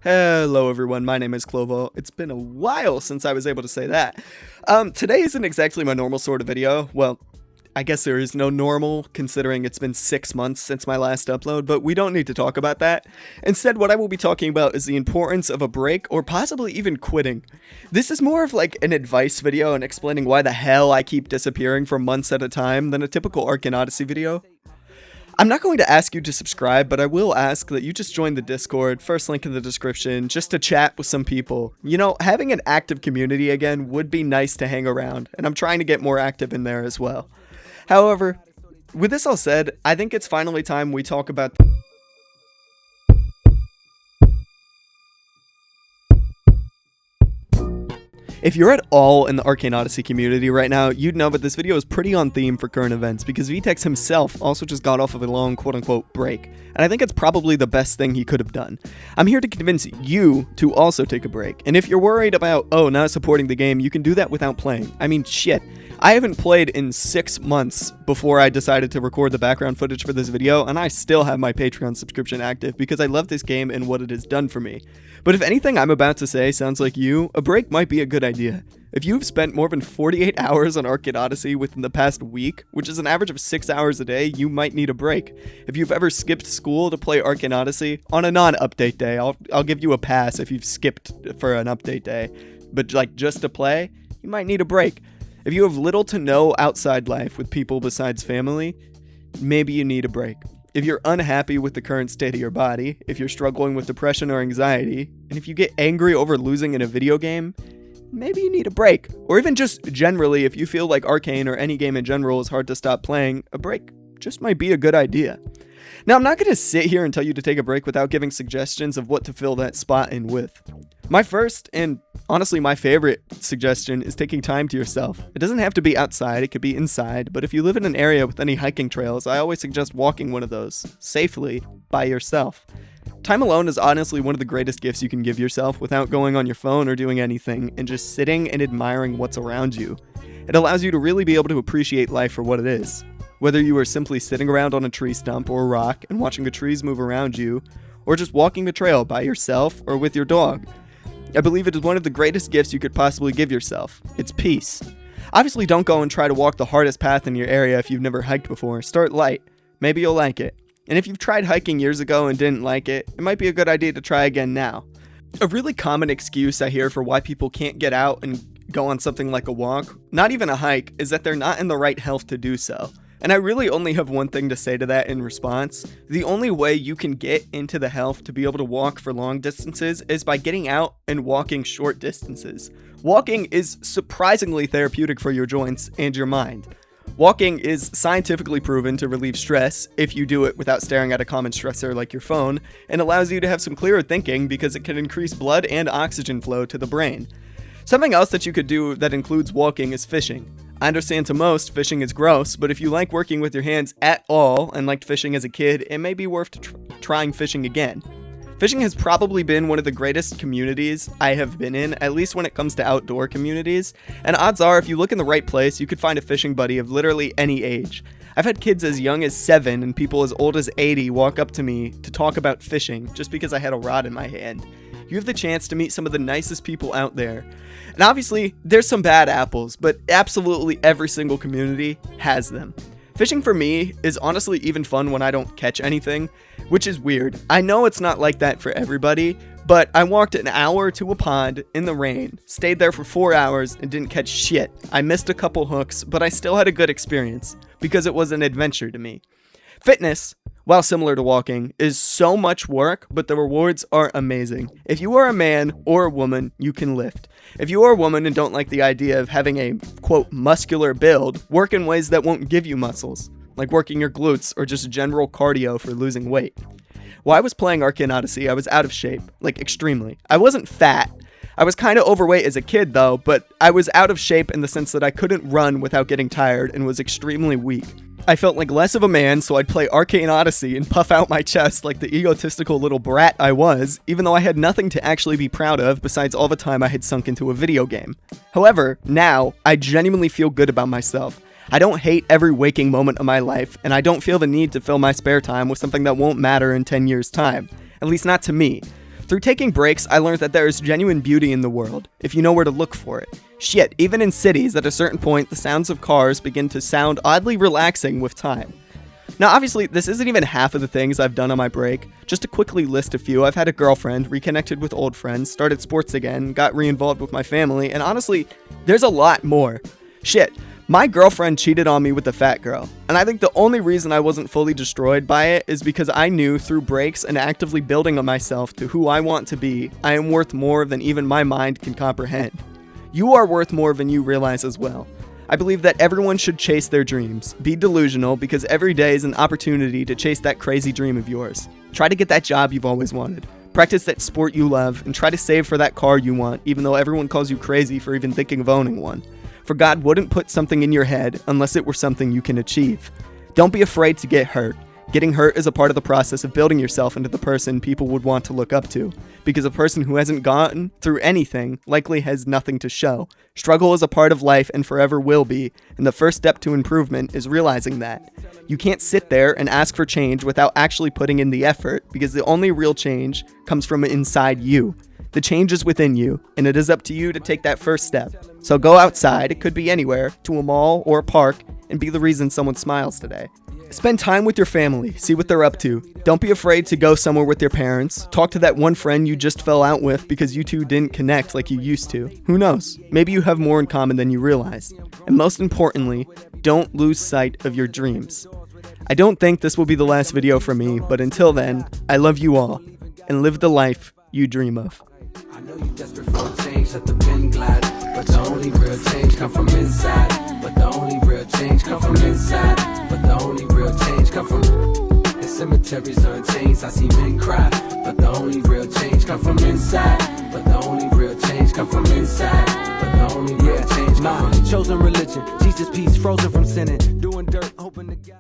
Hello everyone, my name is Clovo. It's been a while since I was able to say that. Today isn't exactly my normal sort of video. Well, I guess there is no normal, considering it's been 6 months since my last upload, but we don't need to talk about that. Instead, what I will be talking about is the importance of a break, or possibly even quitting. This is more of like an advice video and explaining why the hell I keep disappearing for months at a time than a typical Arcane Odyssey video. I'm not going to ask you to subscribe, but I will ask that you just join the Discord, first link in the description, just to chat with some people. You know, having an active community again would be nice to hang around, and I'm trying to get more active in there as well. However, with this all said, I think it's finally time we talk about If you're at all in the Arcane Odyssey community right now, you'd know that this video is pretty on theme for current events because Vetex himself also just got off of a long quote-unquote break, and I think it's probably the best thing he could have done. I'm here to convince you to also take a break, and if you're worried about, not supporting the game, you can do that without playing. I mean, shit. I haven't played in 6 months before I decided to record the background footage for this video, and I still have my Patreon subscription active because I love this game and what it has done for me. But if anything I'm about to say sounds like you, a break might be a good idea. If you've spent more than 48 hours on Arcane Odyssey within the past week, which is an average of 6 hours a day, you might need a break. If you've ever skipped school to play Arcane Odyssey, on a non-update day, I'll give you a pass if you've skipped for an update day. But like just to play, you might need a break. If you have little to no outside life with people besides family, maybe you need a break. If you're unhappy with the current state of your body, if you're struggling with depression or anxiety, and if you get angry over losing in a video game, maybe you need a break. Or even just generally, if you feel like Arcane or any game in general is hard to stop playing, a break just might be a good idea. Now, I'm not going to sit here and tell you to take a break without giving suggestions of what to fill that spot in with. My first, and honestly my favorite suggestion, is taking time to yourself. It doesn't have to be outside, it could be inside, but if you live in an area with any hiking trails, I always suggest walking one of those, safely, by yourself. Time alone is honestly one of the greatest gifts you can give yourself without going on your phone or doing anything, and just sitting and admiring what's around you. It allows you to really be able to appreciate life for what it is. Whether you are simply sitting around on a tree stump or a rock and watching the trees move around you, or just walking the trail by yourself or with your dog. I believe it is one of the greatest gifts you could possibly give yourself. It's peace. Obviously, don't go and try to walk the hardest path in your area if you've never hiked before. Start light. Maybe you'll like it. And if you've tried hiking years ago and didn't like it, it might be a good idea to try again now. A really common excuse I hear for why people can't get out and go on something like a walk, not even a hike, is that they're not in the right health to do so. And I really only have one thing to say to that in response. The only way you can get into the health to be able to walk for long distances is by getting out and walking short distances. Walking is surprisingly therapeutic for your joints and your mind. Walking is scientifically proven to relieve stress if you do it without staring at a common stressor like your phone, and allows you to have some clearer thinking because it can increase blood and oxygen flow to the brain. Something else that you could do that includes walking is fishing. I understand to most, fishing is gross, but if you like working with your hands at all and liked fishing as a kid, it may be worth trying fishing again. Fishing has probably been one of the greatest communities I have been in, at least when it comes to outdoor communities, and odds are if you look in the right place, you could find a fishing buddy of literally any age. I've had kids as young as 7 and people as old as 80 walk up to me to talk about fishing just because I had a rod in my hand. You have the chance to meet some of the nicest people out there. And obviously, there's some bad apples, but absolutely every single community has them. Fishing for me is honestly even fun when I don't catch anything, which is weird. I know it's not like that for everybody, but I walked an hour to a pond in the rain, stayed there for 4 hours, and didn't catch shit. I missed a couple hooks, but I still had a good experience, because it was an adventure to me. Fitness, while similar to walking, is so much work, but the rewards are amazing. If you are a man or a woman, you can lift. If you are a woman and don't like the idea of having a, quote, muscular build, work in ways that won't give you muscles, like working your glutes or just general cardio for losing weight. While I was playing Arcane Odyssey, I was out of shape, like extremely. I wasn't fat. I was kind of overweight as a kid though, but I was out of shape in the sense that I couldn't run without getting tired and was extremely weak. I felt like less of a man, so I'd play Arcane Odyssey and puff out my chest like the egotistical little brat I was, even though I had nothing to actually be proud of besides all the time I had sunk into a video game. However, now, I genuinely feel good about myself. I don't hate every waking moment of my life, and I don't feel the need to fill my spare time with something that won't matter in 10 years' time. At least not to me. Through taking breaks, I learned that there is genuine beauty in the world, if you know where to look for it. Shit, even in cities, at a certain point, the sounds of cars begin to sound oddly relaxing with time. Now, obviously, this isn't even half of the things I've done on my break. Just to quickly list a few, I've had a girlfriend, reconnected with old friends, started sports again, got re-involved with my family, and honestly, there's a lot more. Shit, my girlfriend cheated on me with the fat girl, and I think the only reason I wasn't fully destroyed by it is because I knew through breaks and actively building on myself to who I want to be, I am worth more than even my mind can comprehend. You are worth more than you realize as well. I believe that everyone should chase their dreams. Be delusional, because every day is an opportunity to chase that crazy dream of yours. Try to get that job you've always wanted. Practice that sport you love, and try to save for that car you want, even though everyone calls you crazy for even thinking of owning one. For God wouldn't put something in your head unless it were something you can achieve. Don't be afraid to get hurt. Getting hurt is a part of the process of building yourself into the person people would want to look up to, because a person who hasn't gotten through anything likely has nothing to show. Struggle is a part of life and forever will be, and the first step to improvement is realizing that. You can't sit there and ask for change without actually putting in the effort, because the only real change comes from inside you. The change is within you, and it is up to you to take that first step. So go outside, it could be anywhere, to a mall or a park, and be the reason someone smiles today. Spend time with your family, see what they're up to. Don't be afraid to go somewhere with your parents. Talk to that one friend you just fell out with because you two didn't connect like you used to. Who knows? Maybe you have more in common than you realize. And most importantly, don't lose sight of your dreams. I don't think this will be the last video from me, but until then, I love you all, and live the life you dream of. I know you desperate for a change, let the wind glide. But the only real change come from inside. But the only real change come from inside. But the only real change come from the cemeteries on chains. I see men cry. But the only real change come from inside. But the only real change come from inside. But the only real change come from chosen religion. Jesus peace, frozen from sinning, doing dirt, hoping to God.